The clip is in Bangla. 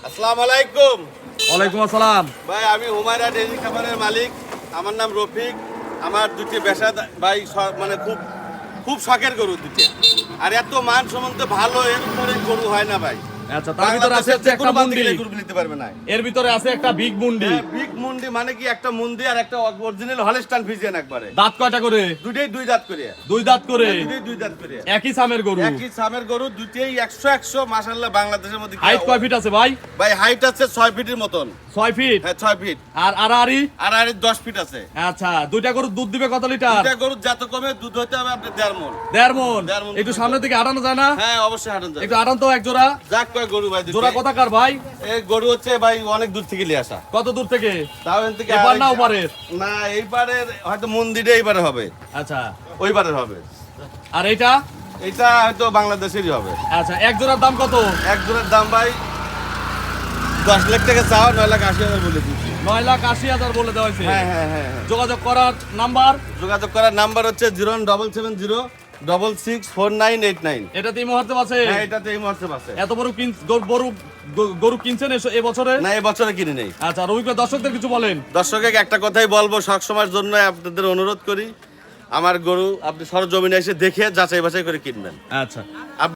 আসসালামু আলাইকুম। ওয়ালাইকুম আসসালাম। ভাই আমি হুমায়রা ডেইরি খাবারের মালিক। আমার নাম রফিক। আমার দুটি বেশা ভাই মানে খুব খুব শখের গরু দুটি। আর এত মান সম্বন্ধে ভালো এর উপরে গরু হয় না ভাই। আচ্ছা, তার ভিতরে আছে হচ্ছে একটা মুন্ডি। গরু নিতে পারবে না। এর ভিতরে আছে একটা বিগ মুন্ডি। বিগ মুন্ডি মানে কি একটা মুন্ডি আর একটা অরিজিনাল হলস্টাইন ফ্রিজিয়ান একবারে। দাঁত কয়টা করে? দুইটাই দুই দাঁত করে। দুই দাঁত করে। দুইটাই দুই দাঁত করে। একই সামের গরু। একই সামের গরু দুইটাই 100 মাশাআল্লাহ বাংলাদেশের মধ্যে। হাইট কয় ফিট আছে ভাই? ভাই হাইট আছে 6 ফিটের মতন। 6 ফিট। হ্যাঁ 6 ফিট। আর আড়াআড়ি? আড়াআড়ি 10 ফিট আছে। আচ্ছা, দুইটা গরু দুধ দিবে কত লিটার? দুইটা গরু যত কমে দুধ হতে হবে আপনার 1.5 মণ। 1.5 মণ। 1.5 মণ। একটু সামনের দিকে আটানো যায় না? হ্যাঁ অবশ্যই হাঁটান যাবে। একটু আটান তো এক জোড়া। যাক কয় গরু ভাই দুটো। জোড়া কোথাকার ভাই? এই গরু হচ্ছে ভাই অনেক দূর থেকে নিয়ে আসা। কত দূর থেকে? তাও এখান থেকে এপার না ওপারের? না এইবারের হয়তো মন্দিরে এইবারে হবে। আচ্ছা, ওইবারের হবে। আর এইটা? এটা হয়তো বাংলাদেশেরই হবে। আচ্ছা, এক জোড়ার দাম কত? এক জোড়ার দাম ভাই 10 লাখ টাকা চাও, 9,80,000 বলে দিচ্ছি। 9,80,000 বলে দেওয়া হয়েছে। হ্যাঁ হ্যাঁ হ্যাঁ হ্যাঁ। যোগাযোগ করার নাম্বার? যোগাযোগ করার নাম্বার হচ্ছে 01770664989। এটাতে এই মুহূর্তে আছে? হ্যাঁ এটাতে এই মুহূর্তে আছে। এত বড় গরু কিনছেন এবছরে? না এবছরে কিনে নেই। আচ্ছা, রবিকে দর্শকদের কিছু বলেন। দর্শকে একটা কথাই বলবো, সবসময়ের জন্য আপনাদের অনুরোধ করি, আমার গরু আপনি সরজমিনে এসে দেখে যাচাই বাছাই করে কিনবেন। আচ্ছা।